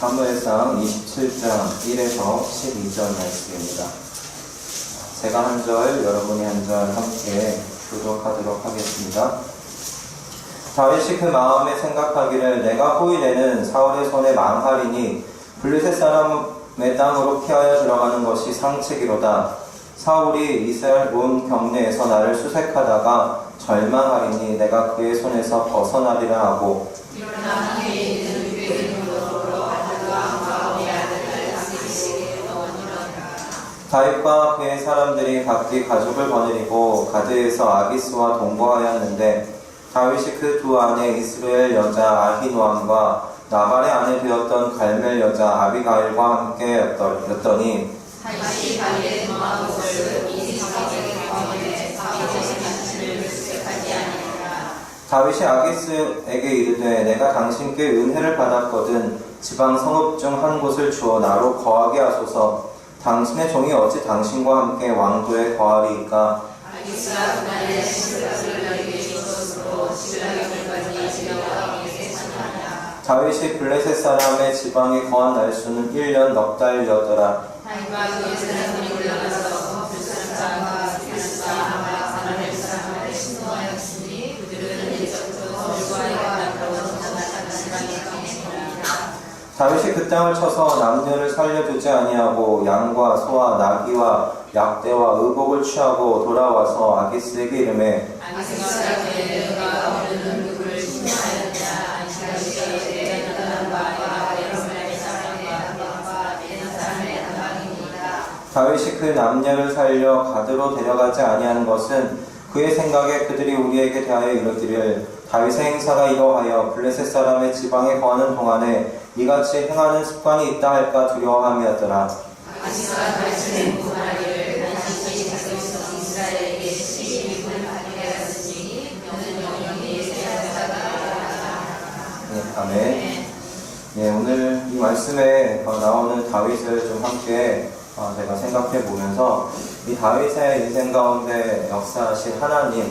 사무엘상 27장 1에서 12절 말씀입니다. 제가 한 절, 여러분이 한 절 함께 교독하도록 하겠습니다. 다윗이 그 마음에 생각하기를 내가 호위되는 사울의 손에 망하리니 블레셋 사람의 땅으로 피하여 들어가는 것이 상책이로다. 사울이 이스라엘 온 경내에서 나를 수색하다가 절망하리니 내가 그의 손에서 벗어나리라 하고 다윗과 그의 사람들이 각기 가족을 거느리고 가드에서 아기스와 동거하였는데 다윗이 그 두 아내 이스라엘 여자 아히노암과 나발의 아내 되었던 갈멜 여자 아비가일과 함께였더니 다윗이 다윗의 도망한 것을 이스라엘의 광야에 다윗의 잔치를 수색하지 아니하니라. 다윗이 아기스에게 이르되 내가 당신께 은혜를 받았거든 지방 성읍 중 한 곳을 주어 나로 거하게 하소서. 당신의 종이 어찌 당신과 함께 왕도에 거하리이까? 아기스가 그날에 신사를 너에게 주었으므로 지그라기까지 지나와 왕에게 찬양하라. 다윗이 블레셋 사람의 지방에 거한 날수는 1년 넉 달이었더라. 다윗과 그의 사람들이 올라가서 그 사람과 필스타 하나님 사람을 신노하였으니 그들은 이제부터 서울과의 땅으로 전전하는 지방에 강했느니라. 다윗이 그 땅을 쳐서 남녀를 살려두지 아니하고 양과 소와 나귀와 약대와 의복을 취하고 돌아와서 아기스에게 이르매 아기스가 그의 내가 오늘은 누구를 신노하였냐. 아기스가 그의 나타난 바와 예루살렘 사람의 나방과 베는 사람의 나방입니다. 다윗이 그 남녀를 살려 가드로 데려가지 아니하는 것은 그의 생각에 그들이 우리에게 대하여 이르기를 다윗의 행사가 이러하여 블레셋 사람의 지방에 거하는 동안에 이같이 행하는 습관이 있다 할까 두려워함이었더라. 아기스가 다윗을 구하기를 당신이 다윗은 이스라엘에게 12분을 받게 하였으니 너는 영영이 세상에다가 네, 아멘. 네, 오늘 이 말씀에 나오는 다윗을 좀 함께 제가 생각해 보면서 이 다윗의 인생 가운데 역사하신 하나님이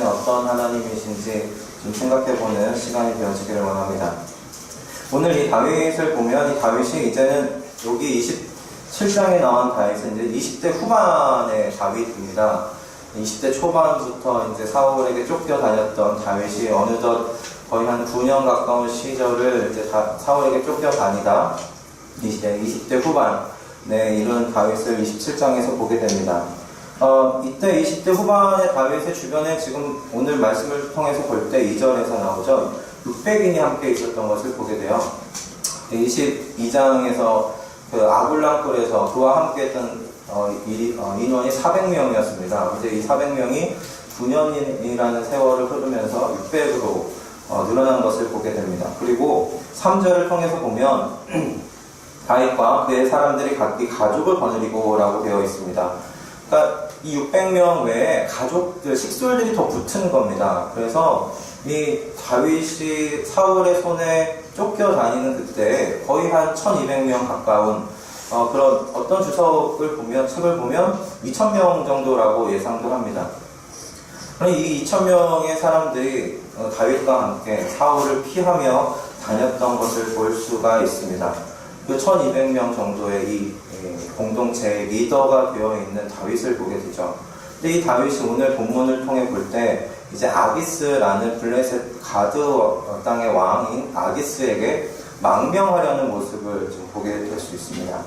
어떤 하나님이신지 좀 생각해 보는 시간이 되어지기를 원합니다. 오늘 이 다윗을 보면 이 다윗이 이제는 여기 27장에 나온 다윗은 이제 20대 후반의 다윗입니다. 20대 초반부터 이제 사울에게 쫓겨 다녔던 다윗이 어느덧 거의 한 9년 가까운 시절을 이제 사울에게 쫓겨 다니다 이제 20대 후반에 이른 다윗을 27장에서 보게 됩니다. 이때 20대 후반의 다윗의 주변에 지금 오늘 말씀을 통해서 볼 때 2절에서 나오죠. 600인이 함께 있었던 것을 보게 돼요. 22장에서 그 아굴랑굴에서 그와 함께 했던 인원이 400명이었습니다. 이제 이 400명이 9년이라는 세월을 흐르면서 600으로 늘어난 것을 보게 됩니다. 그리고 3절을 통해서 보면 다윗과 그의 사람들이 각기 가족을 거느리고 라고 되어 있습니다. 그러니까 이 600명 외에 가족들, 식솔들이 더 붙은 겁니다. 그래서 이 다윗이 사울의 손에 쫓겨 다니는 그때 거의 한 1200명 가까운 그런 어떤 주석을 보면, 책을 보면 2000명 정도라고 예상도 합니다. 이 2000명의 사람들이 다윗과 함께 사울을 피하며 다녔던 것을 볼 수가 있습니다. 그 1200명 정도의 이 공동체의 리더가 되어 있는 다윗을 보게 되죠. 근데 이 다윗이 오늘 본문을 통해 볼 때 이제 아기스라는 블레셋 가드 땅의 왕인 아기스에게 망명하려는 모습을 좀 보게 될 수 있습니다.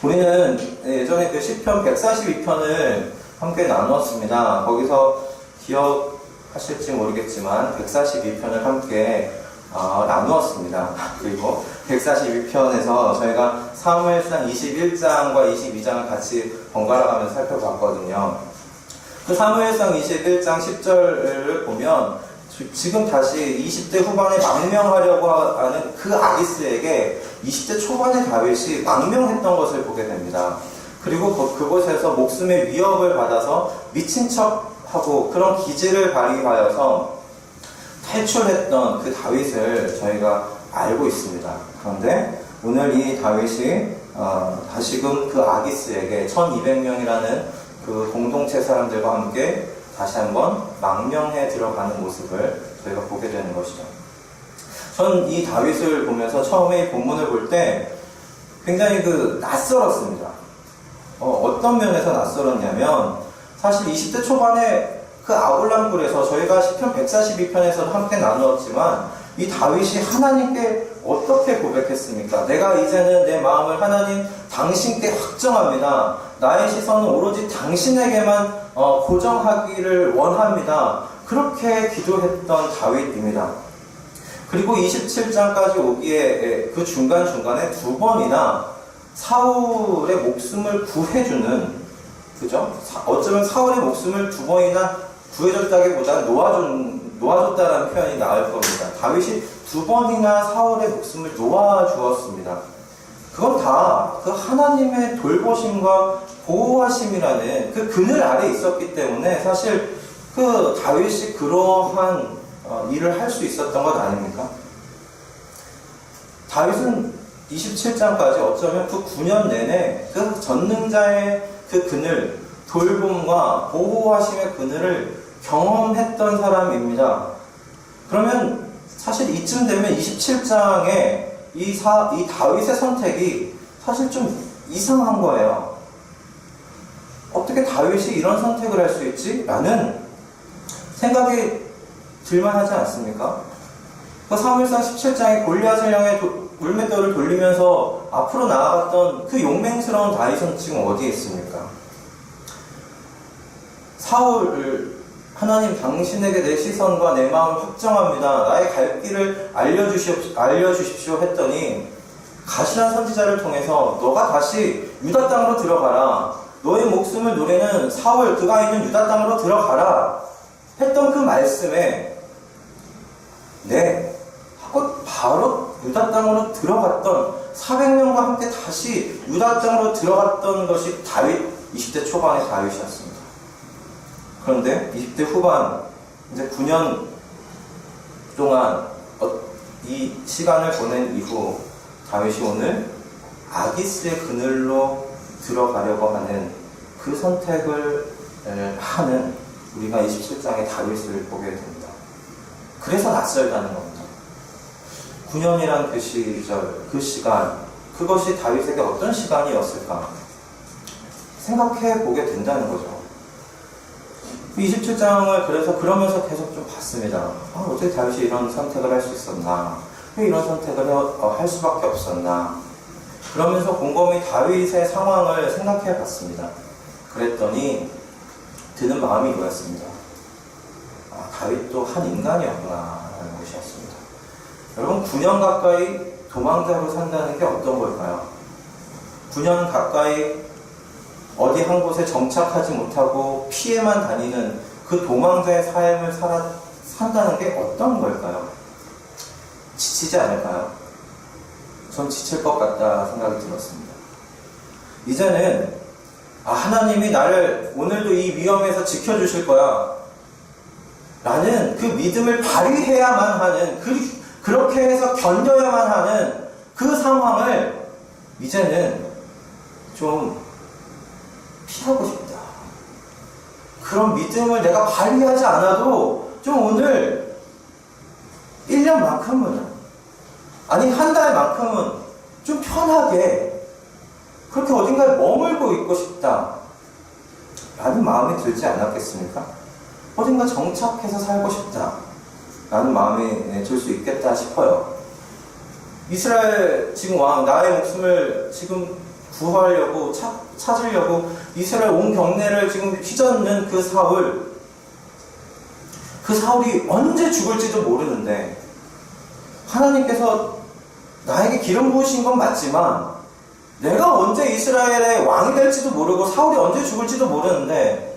우리는 예전에 그 시편 142편을 함께 나누었습니다. 거기서 기억하실지 모르겠지만 142편을 함께 나누었습니다. 그리고 142편에서 저희가 사무엘상 21장과 22장을 같이 번갈아 가면서 살펴봤거든요. 그 사무엘상 21장 10절을 보면 지금 다시 20대 후반에 망명하려고 하는 그 아기스에게 20대 초반의 다윗이 망명했던 것을 보게 됩니다. 그리고 그곳에서 목숨의 위협을 받아서 미친 척하고 그런 기질을 발휘하여서 탈출했던 그 다윗을 저희가 알고 있습니다. 그런데 오늘 이 다윗이 다시금 그 아기스에게 1200명이라는 그 공동체 사람들과 함께 다시 한번 망명해 들어가는 모습을 저희가 보게 되는 것이죠. 전 이 다윗을 보면서 처음에 이 본문을 볼 때 굉장히 낯설었습니다. 어떤 면에서 낯설었냐면, 사실 20대 초반에 그 아둘람 굴에서 저희가 시편 142편에서 함께 나누었지만, 이 다윗이 하나님께 어떻게 고백했습니까? 내가 이제는 내 마음을 하나님 당신께 확정합니다. 나의 시선은 오로지 당신에게만 고정하기를 원합니다. 그렇게 기도했던 다윗입니다. 그리고 27장까지 오기에 그 중간중간에 두 번이나 사울의 목숨을 구해주는, 그죠? 어쩌면 사울의 목숨을 두 번이나 구해줬다기보다는 놓아줬다라는 표현이 나을 겁니다. 다윗이 두 번이나 사울의 목숨을 놓아주었습니다. 그건 다 그 하나님의 돌보심과 보호하심이라는 그 그늘 아래 있었기 때문에 사실 그 다윗이 그러한 일을 할 수 있었던 것 아닙니까? 다윗은 27장까지 어쩌면 그 9년 내내 그 전능자의 그 그늘, 돌봄과 보호하심의 그늘을 경험했던 사람입니다. 그러면 사실 이쯤 되면 27장에 이 다윗의 선택이 사실 좀 이상한 거예요. 어떻게 다윗이 이런 선택을 할 수 있지? 라는 생각이 들만하지 않습니까? 그 사무엘상 17장에 골리앗을 향해 물맷돌을 돌리면서 앞으로 나아갔던 그 용맹스러운 다윗은 지금 어디에 있습니까? 사울을 하나님 당신에게 내 시선과 내 마음을 확정합니다. 나의 갈 길을 알려주십시오 했더니 가시란 선지자를 통해서 너가 다시 유다 땅으로 들어가라. 너의 목숨을 노리는 사울 그가 있는 유다 땅으로 들어가라. 했던 그 말씀에 네 하고 바로 유다 땅으로 들어갔던 400명과 함께 다시 유다 땅으로 들어갔던 것이 다윗 20대 초반의 다윗이었습니다. 그런데 20대 후반 이제 9년 동안 이 시간을 보낸 이후 다윗이 오늘 아기스의 그늘로 들어가려고 하는 그 선택을 하는 우리가 27장의 다윗을 보게 됩니다. 그래서 낯설다는 겁니다. 9년이란 그 시절, 그 시간, 그것이 다윗에게 어떤 시간이었을까 생각해 보게 된다는 거죠. 27장을 그러면서 계속 좀 봤습니다. 어떻게 다윗이 이런 선택을 할 수 있었나? 왜 이런 선택을 할 수밖에 없었나? 그러면서 곰곰이 다윗의 상황을 생각해 봤습니다. 그랬더니 드는 마음이 이거였습니다. 다윗도 한 인간이었구나 라는 것이었습니다. 여러분 9년 가까이 도망자로 산다는 게 어떤 걸까요? 9년 가까이 어디 한 곳에 정착하지 못하고 피해만 다니는 그 도망자의 삶을 산다는 게 어떤 걸까요? 지치지 않을까요? 전 지칠 것 같다 생각이 들었습니다. 이제는 하나님이 나를 오늘도 이 위험에서 지켜주실 거야 라는 그 믿음을 발휘해야만 하는 그렇게 해서 견뎌야만 하는 그 상황을 이제는 좀 피하고 싶다. 그런 믿음을 내가 발휘하지 않아도 좀 오늘 1년만큼은 아니 한 달만큼은 좀 편하게 그렇게 어딘가에 머물고 있고 싶다 라는 마음이 들지 않았겠습니까? 어딘가 정착해서 살고 싶다 라는 마음이 들 수 있겠다 싶어요. 이스라엘 지금 왕 나의 목숨을 지금 구하려고 찾으려고 이스라엘 온 경내를 지금 휘젓는 그 사울이 언제 죽을지도 모르는데 하나님께서 나에게 기름 부으신 건 맞지만 내가 언제 이스라엘의 왕이 될지도 모르고 사울이 언제 죽을지도 모르는데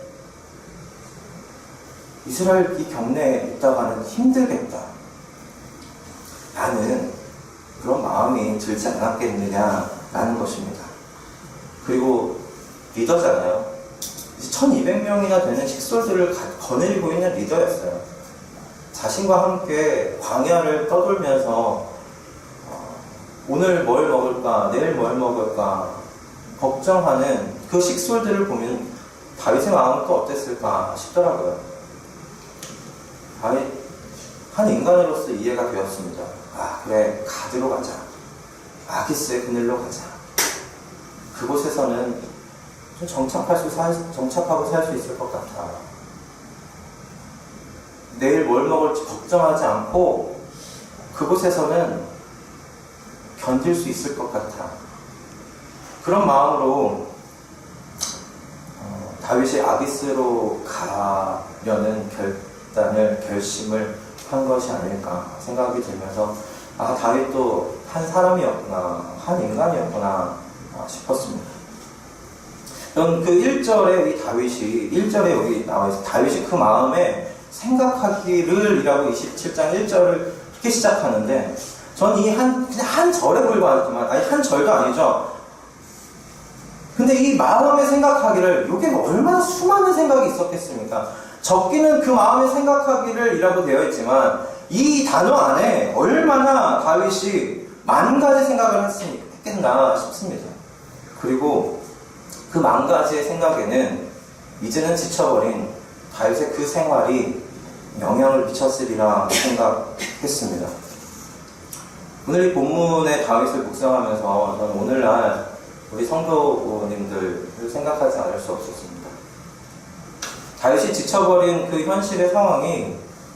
이스라엘 이 경내에 있다가는 힘들겠다 라는 그런 마음이 들지 않았겠느냐라는 것입니다. 그리고 리더잖아요. 1200명이나 되는 식솔들을 거느리고 있는 리더였어요. 자신과 함께 광야를 떠돌면서 오늘 뭘 먹을까, 내일 뭘 먹을까 걱정하는 그 식솔들을 보면 다윗의 마음은 또 어땠을까 싶더라고요. 다윗 한 인간으로서 이해가 되었습니다. 그래, 가드로 가자. 아기스의 그늘로 가자. 그곳에서는 좀 정착하고 살 수 있을 것 같아. 내일 뭘 먹을지 걱정하지 않고 그곳에서는 견딜 수 있을 것 같아. 그런 마음으로 다윗이 아기스로 가려는 결심을 한 것이 아닐까 생각이 들면서 다윗도 한 사람이었구나, 한 인간이었구나 싶었습니다. 저는 그 1절에 이 다윗이 1절에 여기 나와있어요. 다윗이 그 마음에 생각하기를 이라고 27장 1절을 이렇게 시작하는데 전 이 그냥 한 절에 불과하지만 한 절도 아니죠. 근데 이 마음에 생각하기를 이게 얼마나 수많은 생각이 있었겠습니까? 적기는 그 마음에 생각하기를 이라고 되어 있지만 이 단어 안에 얼마나 다윗이 만 가지 생각을 했겠나 싶습니다. 그리고 그 만 가지의 생각에는 이제는 지쳐버린 다윗의 그 생활이 영향을 미쳤으리라 생각했습니다. 오늘 이 본문의 다윗을 묵상하면서 저는 오늘날 우리 성도님들을 생각하지 않을 수 없었습니다. 다윗이 지쳐버린 그 현실의 상황이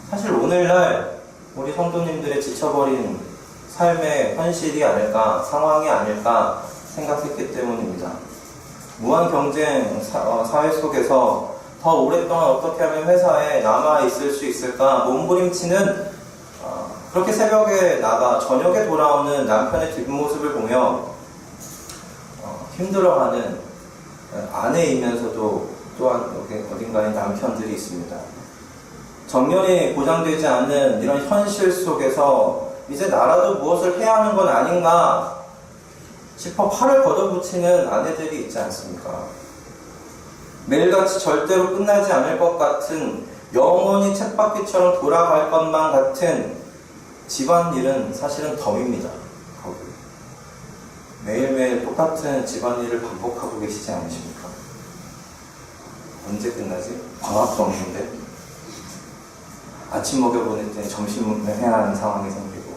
사실 오늘날 우리 성도님들의 지쳐버린 삶의 현실이 아닐까, 상황이 아닐까 생각했기 때문입니다. 무한 경쟁 사회 속에서 더 오랫동안 어떻게 하면 회사에 남아있을 수 있을까 몸부림치는 그렇게 새벽에 나가 저녁에 돌아오는 남편의 뒷모습을 보며 힘들어하는 아내이면서도 또한 어딘가에 남편들이 있습니다. 정년이 보장되지 않는 이런 현실 속에서 이제 나라도 무엇을 해야 하는 건 아닌가 싶어 팔을 걷어붙이는 아내들이 있지 않습니까? 매일같이 절대로 끝나지 않을 것 같은 영원히 쳇바퀴처럼 돌아갈 것만 같은 집안일은 사실은 덤입니다. 거기. 매일매일 똑같은 집안일을 반복하고 계시지 않으십니까? 언제 끝나지? 방학도 없는데 아침 먹여보낼 때 점심을 해야 하는 상황이 생기고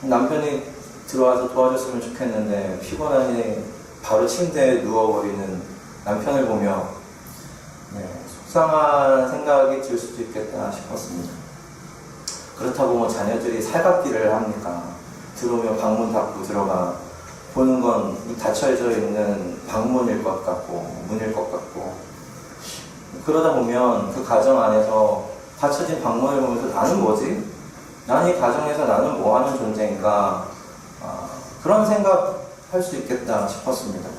남편이 들어와서 도와줬으면 좋겠는데 피곤하니 바로 침대에 누워버리는 남편을 보며 속상한 생각이 들 수도 있겠다 싶었습니다. 그렇다고 뭐 자녀들이 살갑기를 합니까? 들어오면 방문 닫고 들어가 보는 건 닫혀져 있는 방문일 것 같고 문일 것 같고 그러다 보면 그 가정 안에서 닫혀진 방문을 보면서 나는 뭐지? 난 이 가정에서 나는 뭐하는 존재인가? 그런 생각 할 수 있겠다 싶었습니다.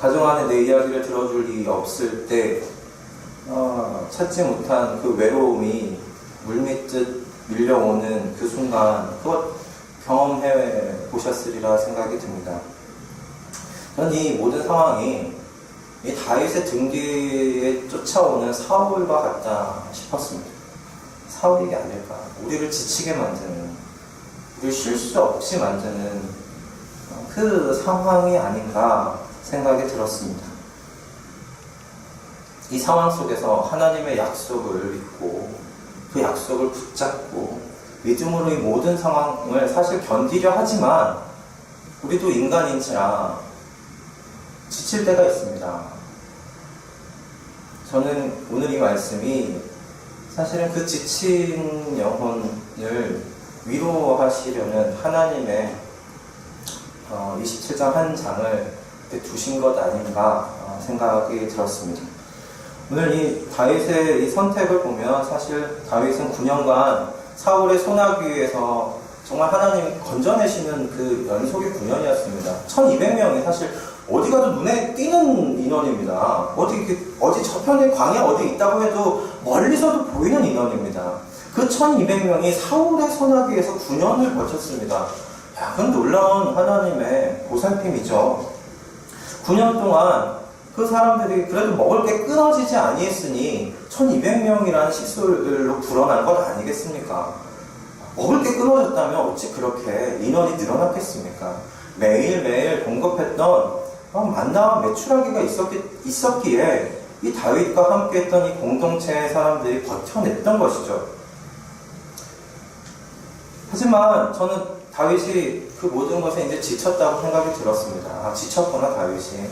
가정 안에 내 이야기를 들어줄 일이 없을 때 찾지 못한 그 외로움이 물밀듯 밀려오는 그 순간 그것 경험해 보셨으리라 생각이 듭니다. 저는 이 모든 상황이 이 다윗의 등 뒤에 쫓아오는 사울과 같다 싶었습니다. 사울이 아닐까? 우리를 지치게 만드는, 우리를 쉴 수 없이 만드는 그 상황이 아닌가 생각이 들었습니다. 이 상황 속에서 하나님의 약속을 믿고 그 약속을 붙잡고 믿음으로 이 모든 상황을 사실 견디려 하지만 우리도 인간인지라 지칠 때가 있습니다. 저는 오늘 이 말씀이 사실은 그 지친 영혼을 위로하시려는 하나님의 27장 한 장을 두신 것 아닌가 생각이 들었습니다. 오늘 이 다윗의 이 선택을 보면 사실 다윗은 9년간 사울의 소나기에서 정말 하나님이 건져내시는 그 연속의 9년이었습니다. 1200명이 사실 어디 가도 눈에 띄는 인원입니다. 어디 저편에 광야 어디 있다고 해도 멀리서도 보이는 인원입니다. 그 1200명이 사울의 소나기에서 9년을 버텼습니다. 그건 놀라운 하나님의 보살핌이죠. 9년 동안 그 사람들이 그래도 먹을 게 끊어지지 아니했으니 1200명이라는 식솔로 불어난 것 아니겠습니까? 먹을 게 끊어졌다면 어찌 그렇게 인원이 늘어났겠습니까? 매일매일 공급했던 만나와 메추라기가 있었기에 이 다윗과 함께했던 이 공동체의 사람들이 버텨냈던 것이죠. 하지만 저는 다윗이 그 모든 것에 이제 지쳤다고 생각이 들었습니다. 아, 지쳤구나, 다윗이.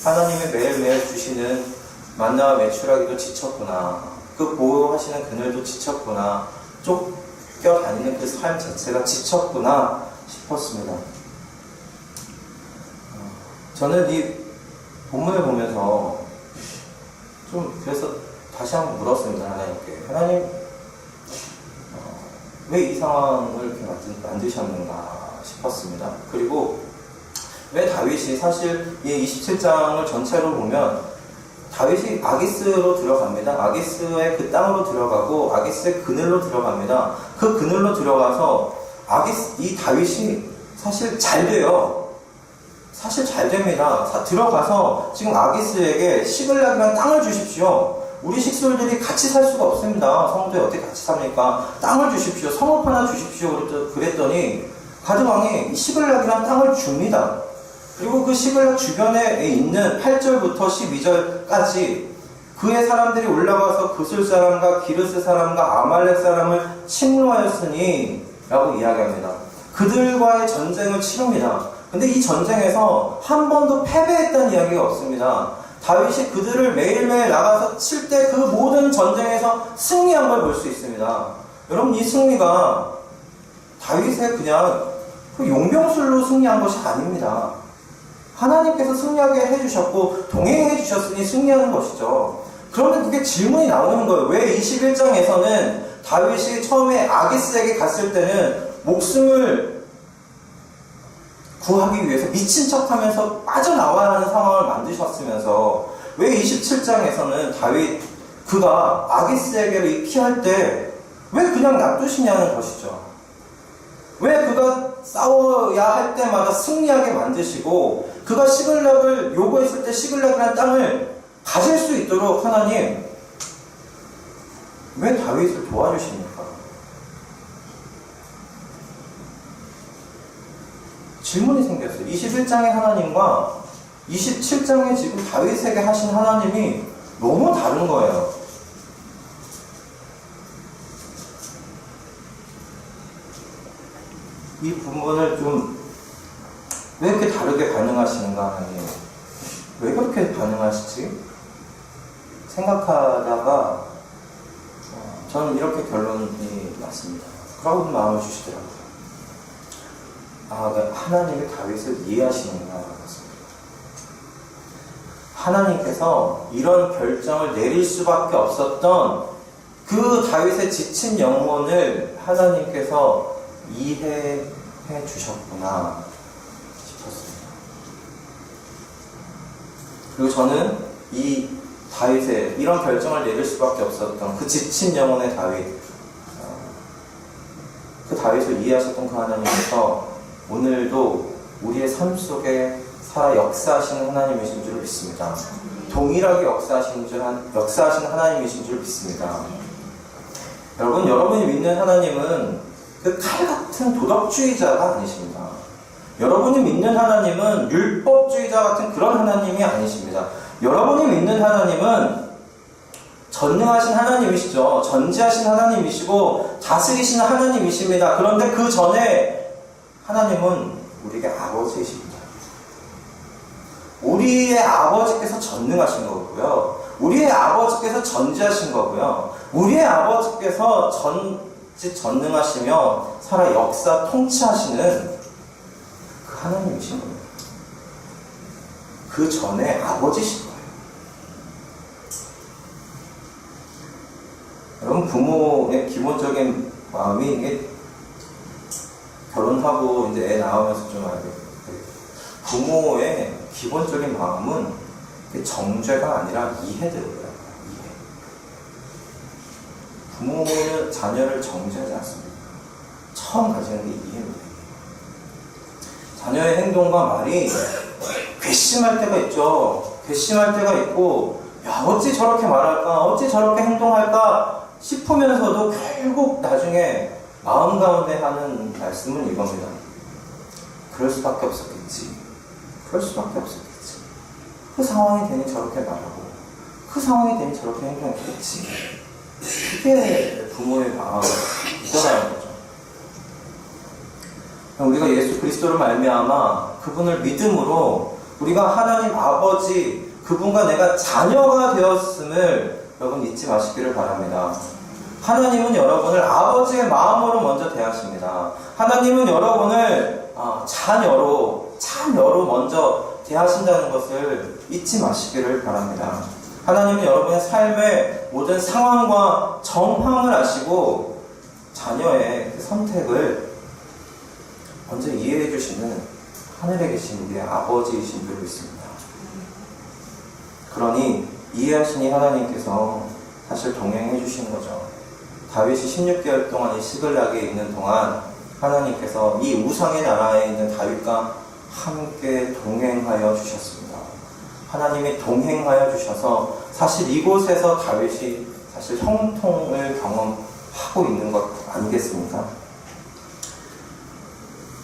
하나님이 매일매일 주시는 만나와 메추라기도 지쳤구나. 그 보호하시는 그늘도 지쳤구나. 쫓겨다니는 그 삶 자체가 지쳤구나 싶었습니다. 저는 이 본문을 보면서 좀 그래서 다시 한번 물었습니다. 하나님께. 하나님, 왜 이 상황을 이렇게 만드셨는가 싶었습니다. 그리고 왜 다윗이 사실 이 27장을 전체로 보면 다윗이 아기스로 들어갑니다. 아기스의 그 땅으로 들어가고 아기스의 그늘로 들어갑니다. 그 그늘로 들어가서 이 다윗이 사실 잘 돼요. 사실 잘 됩니다. 들어가서 지금 아기스에게 시글락이라는 땅을 주십시오. 우리 식솔들이 같이 살 수가 없습니다. 성도에 어떻게 같이 삽니까? 땅을 주십시오. 성읍 하나 주십시오. 그랬더니 가드왕이 시글락이라는 땅을 줍니다. 그리고 그 시글락 주변에 있는 8절부터 12절까지 그의 사람들이 올라가서 그술 사람과 기르스 사람과 아말렉 사람을 침노하였으니 라고 이야기합니다. 그들과의 전쟁을 치릅니다. 근데 이 전쟁에서 한 번도 패배했다는 이야기가 없습니다. 다윗이 그들을 매일매일 나가서 칠 때 그 모든 전쟁에서 승리한 걸 볼 수 있습니다. 여러분, 이 승리가 다윗의 그냥 그 용병술로 승리한 것이 아닙니다. 하나님께서 승리하게 해주셨고 동행해 주셨으니 승리하는 것이죠. 그런데 그게 질문이 나오는 거예요. 왜 21장에서는 다윗이 처음에 아기스에게 갔을 때는 목숨을 구하기 위해서 미친 척하면서 빠져나와야 하는 상황을 만드셨으면서 왜 27장에서는 그가 아기스에게를 피할 때 왜 그냥 놔두시냐는 것이죠. 왜 그가 싸워야 할 때마다 승리하게 만드시고 그가 시글락을 요구했을 때 시글락이라는 땅을 가질 수 있도록 하나님 왜 다윗을 도와주십니까? 질문이 생겼어요. 21장의 하나님과 27장에 지금 다윗에게 하신 하나님이 너무 다른 거예요. 이 부분을 좀 왜 이렇게 다르게 반응하시는가 하나님, 왜 그렇게 반응하시지? 생각하다가 저는 이렇게 결론이 났습니다. 그런 마음을 주시더라고요. 하나님이 다윗을 이해하시는구나 같습니다. 하나님께서 이런 결정을 내릴 수밖에 없었던 그 다윗의 지친 영혼을 하나님께서 이해해 주셨구나 싶었습니다. 그리고 저는 이 다윗의 이런 결정을 내릴 수밖에 없었던 그 지친 영혼의 다윗, 그 다윗을 이해하셨던 그 하나님께서 오늘도 우리의 삶 속에 살아 역사하시는 하나님이신 줄 믿습니다. 동일하게 역사하시는 하나님이신 줄 믿습니다. 여러분, 여러분이 믿는 하나님은 그 칼 같은 도덕주의자가 아니십니다. 여러분이 믿는 하나님은 율법주의자 같은 그런 하나님이 아니십니다. 여러분이 믿는 하나님은 전능하신 하나님이시죠. 전지하신 하나님이시고 다스리시는 하나님이십니다. 그런데 그 전에 하나님은 우리에게 아버지이십니다. 우리의 아버지께서 전능하신 거고요. 우리의 아버지께서 전지하신 거고요. 우리의 아버지께서 전능하시며 살아 역사 통치하시는 그 하나님이신 거예요. 그 전에 아버지신 거예요. 여러분, 부모의 기본적인 마음이 이게 결혼하고 이제 애 낳으면서 좀 알게 부모의 기본적인 마음은 정죄가 아니라 이해대로예요. 이해. 부모는 자녀를 정죄하지 않습니다. 처음 가지는 게 이해입니다. 자녀의 행동과 말이 괘씸할 때가 있죠. 괘씸할 때가 있고, 야, 어찌 저렇게 말할까? 어찌 저렇게 행동할까? 싶으면서도 결국 나중에 마음 가운데 하는 말씀은 이겁니다. 그럴 수밖에 없었겠지. 그럴 수밖에 없었겠지. 그 상황이 되니 저렇게 말하고, 그 상황이 되니 저렇게 행동했겠지. 그게 부모의 마음이 있잖아요. 거죠. 우리가 예수 그리스도를 말미암아 그분을 믿음으로 우리가 하나님 아버지 그분과 내가 자녀가 되었음을 여러분 잊지 마시기를 바랍니다. 하나님은 여러분을 아버지의 마음으로 먼저 대하십니다. 하나님은 여러분을 자녀로 먼저 대하신다는 것을 잊지 마시기를 바랍니다. 하나님은 여러분의 삶의 모든 상황과 정황을 아시고 자녀의 그 선택을 먼저 이해해 주시는 하늘에 계신 우리의 아버지이신 줄 믿습니다. 그러니 이해하시니 하나님께서 사실 동행해 주시는 거죠. 다윗이 16개월 동안 이 시글락에 있는 동안 하나님께서 이 우상의 나라에 있는 다윗과 함께 동행하여 주셨습니다. 하나님이 동행하여 주셔서 사실 이곳에서 다윗이 사실 형통을 경험하고 있는 것 아니겠습니까?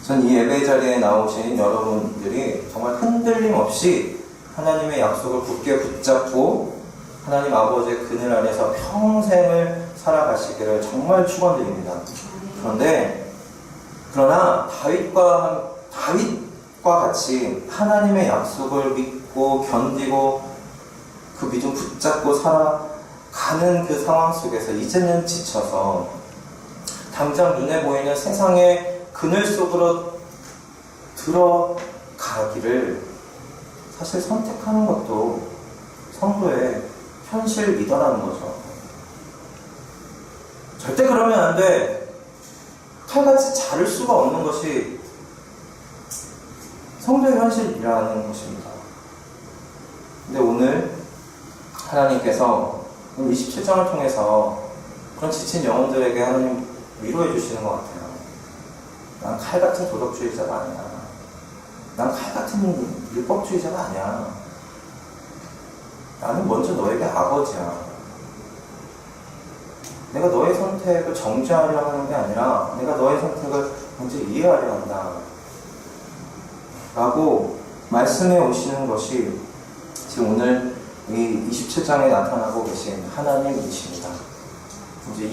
전 이 예배 자리에 나오신 여러분들이 정말 흔들림 없이 하나님의 약속을 굳게 붙잡고 하나님 아버지의 그늘 아래서 평생을 살아가시기를 정말 축원드립니다. 그러나 다윗과 같이 하나님의 약속을 믿고 견디고 그 믿음 붙잡고 살아가는 그 상황 속에서 이제는 지쳐서 당장 눈에 보이는 세상의 그늘 속으로 들어가기를 사실 선택하는 것도 성도의 현실이더라는 거죠. 절대 그러면 안 돼. 칼같이 자를 수가 없는 것이 성도의 현실이라는 것입니다. 근데 오늘 하나님께서 27장을 통해서 그런 지친 영혼들에게 하나님 위로해 주시는 것 같아요. 난 칼같은 도덕주의자가 아니야. 난 칼같은 율법주의자가 아니야. 나는 먼저 너에게 아버지야. 내가 너의 선택을 정죄하려 하는 게 아니라 내가 너의 선택을 먼저 이해하려 한다. 라고 말씀해 오시는 것이 지금 오늘 이 27장에 나타나고 계신 하나님이십니다. 이제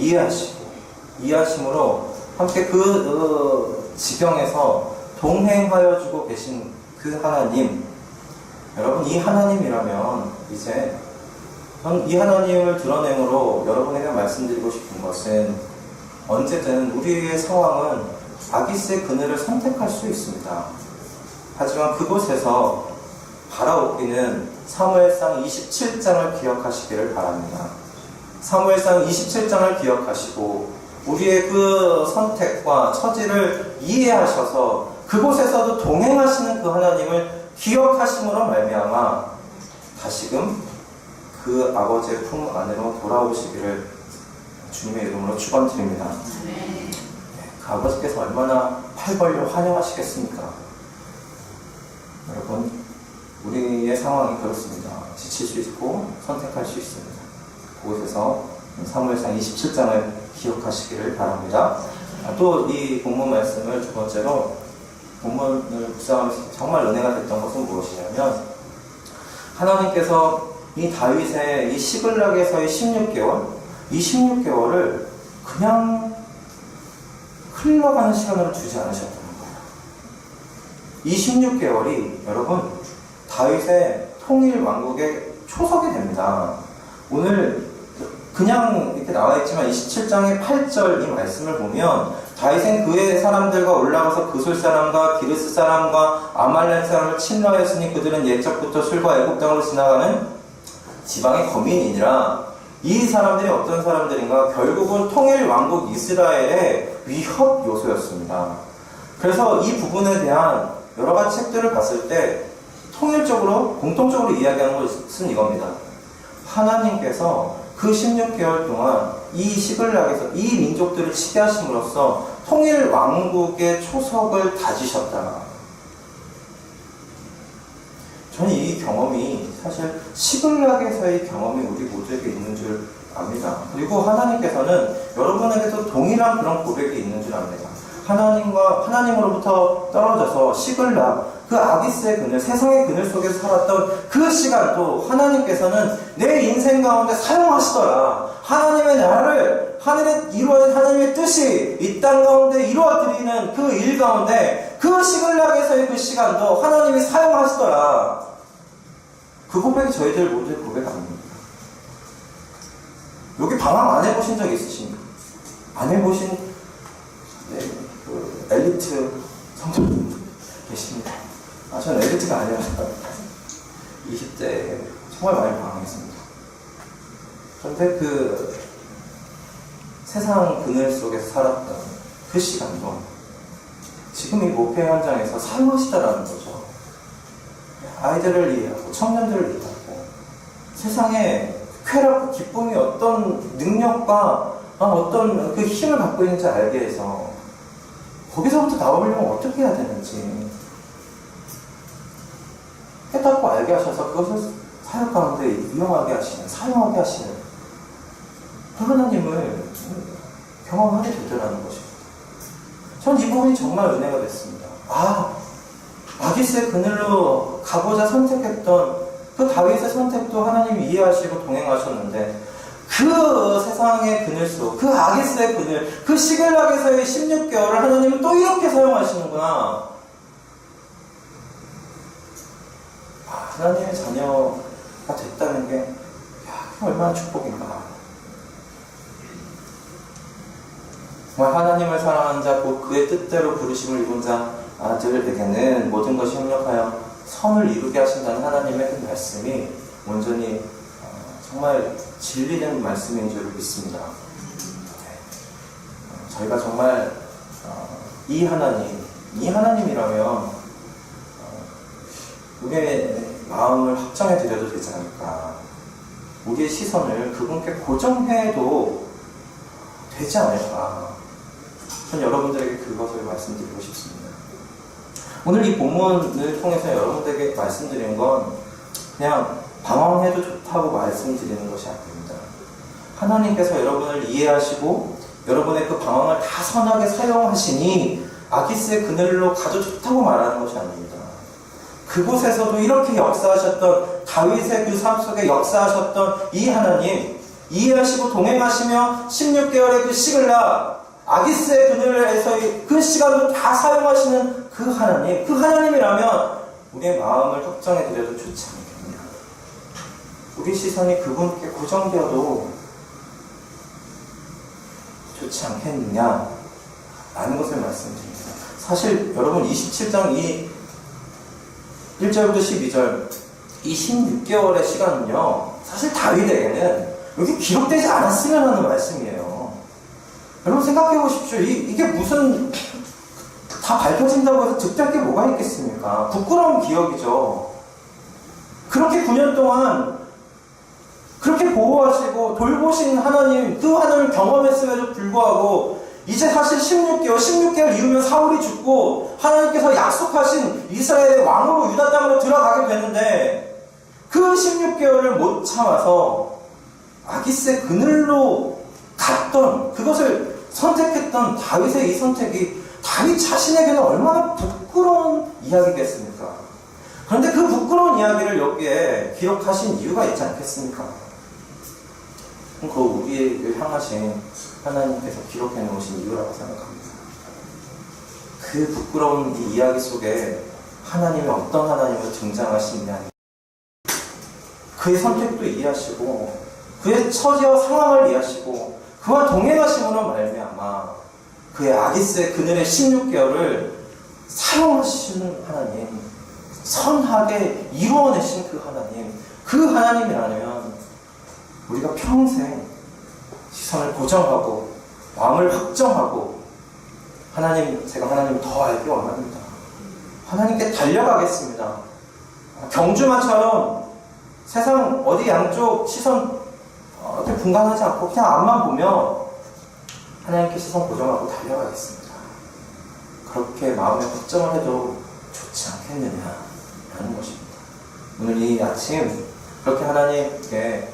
이해하심으로 함께 그 지경에서 동행하여 주고 계신 그 하나님, 여러분 이 하나님이라면 이제 전 이 하나님을 드러내므로 여러분에게 말씀드리고 싶은 것은 언제든 우리의 상황은 아기스의 그늘을 선택할 수 있습니다. 하지만 그곳에서 바라옵기는 사무엘상 27장을 기억하시기를 바랍니다. 사무엘상 27장을 기억하시고 우리의 그 선택과 처지를 이해하셔서 그곳에서도 동행하시는 그 하나님을 기억하심으로 말미암아 다시금 그 아버지의 품 안으로 돌아오시기를 주님의 이름으로 축원드립니다. 그 아버지께서 얼마나 팔 벌려 환영하시겠습니까? 여러분, 우리의 상황이 그렇습니다. 지칠 수 있고 선택할 수 있습니다. 그곳에서 사무엘상 27장을 기억하시기를 바랍니다. 또 이 본문 말씀을 두 번째로 본문을 묵상하면서 정말 은혜가 됐던 것은 무엇이냐면 하나님께서 이 다윗의 이 시글락에서의 16개월 이 16개월을 그냥 흘러가는 시간으로 두지 않으셨다는 거예요. 이 16개월이 여러분 다윗의 통일 왕국의 초석이 됩니다. 오늘 그냥 이렇게 나와 있지만 27장의 8절 이 말씀을 보면 다윗은 그의 사람들과 올라가서 그솔 사람과 기르스 사람과 아말렉 사람을 침노하였으니 그들은 옛적부터 술과 애굽 땅으로 지나가는 지방의 거민이니라. 이 사람들이 어떤 사람들인가? 결국은 통일 왕국 이스라엘의 위협 요소였습니다. 그래서 이 부분에 대한 여러 가지 책들을 봤을 때 통일적으로 공통적으로 이야기하는 것은 이겁니다. 하나님께서 그 16개월 동안 이 시글락에서 이 민족들을 치게 하심으로써 통일 왕국의 초석을 다지셨다. 저는 이 경험이 사실 시글락에서의 경험이 우리 모두에게 있는 줄 압니다. 그리고 하나님께서는 여러분에게도 동일한 그런 고백이 있는 줄 압니다. 하나님으로부터 떨어져서 시글락, 그 그 아기스의 그늘, 세상의 그늘 속에서 살았던 그 시간도 하나님께서는 내 인생 가운데 사용하시더라. 하나님의 나라를, 하늘에 이루어진 하나님의 뜻이 이 땅 가운데 이루어드리는 그 일 가운데 그 시글락에서의 그 시간도 하나님이 사용하시더라. 그 고백이 저희들 모두의 고백 아닙니까? 여기 방황 안 해보신 적 있으십니까? 안 해보신 그 엘리트 성도분 계십니다. 저는 엘리트가 아니어서 20대에 정말 많이 방황했습니다. 그런데 그 세상 그늘 속에서 살았던 그 시간도 지금 이 목회 현장에서 사용하시다라는 거죠. 아이들을 이해하고 청년들을 이해하고 세상에 쾌락과 기쁨이 어떤 능력과 어떤 그 힘을 갖고 있는지 알게 해서 거기서부터 나오려면 어떻게 해야 되는지 깨닫고 알게 하셔서 그것을 사역 가운데 이용하게 하시는, 사용하게 하시는 그 하나님을 경험하게 되더라는 것입니다. 전 이 부분이 정말 은혜가 됐습니다. 아기스의 그늘로 가고자 선택했던 그 다윗의 선택도 하나님이 이해하시고 동행하셨는데 그 세상의 그늘 속, 그 아기스의 그늘, 그 시글락에서의 16개월을 하나님은 또 이렇게 사용하시는구나. 하나님의 자녀가 됐다는 게 얼마나 축복인가. 정말 하나님을 사랑하는 자, 곧 그의 뜻대로 부르심을 입은 자들에게는 모든 것이 협력하여 선을 이루게 하신다는 하나님의 그 말씀이 온전히 정말 진리된 말씀인 줄 믿습니다. 저희가 정말 이 하나님이라면 우리의 마음을 확정해 드려도 되지 않을까. 우리의 시선을 그분께 고정해도 되지 않을까. 전 여러분들에게 그것을 말씀드리고 싶습니다. 오늘 이 본문을 통해서 여러분들에게 말씀드린 건 그냥 방황해도 좋다고 말씀드리는 것이 아닙니다. 하나님께서 여러분을 이해하시고 여러분의 그 방황을 다 선하게 사용하시니 아기스의 그늘로 가도 좋다고 말하는 것이 아닙니다. 그곳에서도 이렇게 역사하셨던 다윗의 그 삶 속에 역사하셨던 이 하나님, 이해하시고 동행하시며 16개월의 그 시글락, 아기스의 그늘에서의 그 시간도 다 사용하시는 그 하나님, 그 하나님이라면 우리의 마음을 확정해 드려도 좋지 않겠냐. 우리 시선이 그분께 고정되어도 좋지 않겠느냐 라는 것을 말씀드립니다. 사실 여러분 27장 이 1절부터 12절 이 16개월의 시간은요, 사실 다윗에게는 여기 기록되지 않았으면 하는 말씀이에요. 여러분 생각해 보십시오. 이게 무슨 다 밝혀진다고 해서 득될 게 뭐가 있겠습니까? 부끄러운 기억이죠. 그렇게 9년 동안 그렇게 보호하시고 돌보신 하나님, 그 하나님을 경험했음에도 불구하고 이제 사실 16개월 이후면 사울이 죽고 하나님께서 약속하신 이스라엘의 왕으로 유다 땅으로 들어가게 되는데 그 16개월을 못 참아서 아기스의 그늘로 갔던, 그것을 선택했던 다윗의 이 선택이 다윗 자신에게는 얼마나 부끄러운 이야기겠습니까? 그런데 그 부끄러운 이야기를 여기에 기록하신 이유가 있지 않겠습니까? 그 우리를 향하신 하나님께서 기록해 놓으신 이유라고 생각합니다. 그 부끄러운 이 이야기 속에 하나님이 어떤 하나님으로 등장하시느냐, 그의 선택도 이해하시고 그의 처지와 상황을 이해하시고 그와 동행하심으로 말미암아 그의 아기스의 그늘의 16개월을 사용하시는 하나님, 선하게 이루어내신 그 하나님, 그 하나님이라면 우리가 평생 시선을 고정하고 마음을 확정하고 하나님, 제가 하나님 더 알기 원합니다. 하나님께 달려가겠습니다. 경주마처럼 세상 어디 양쪽 시선 이렇게 분간하지 않고 그냥 앞만 보며 하나님께 시선 고정하고 달려가겠습니다. 그렇게 마음에 확정을 해도 좋지 않겠느냐라는 것입니다. 오늘 이 아침 그렇게 하나님께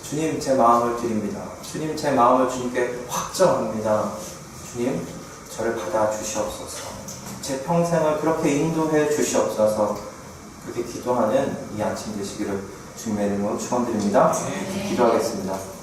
주님 제 마음을 드립니다. 주님 제 마음을 주님께 확정합니다. 주님 저를 받아주시옵소서. 제 제 평생을 그렇게 인도해 주시옵소서. 그렇게 기도하는 이 아침 되시기를 주님의 이름으로 축원드립니다. 기도하겠습니다.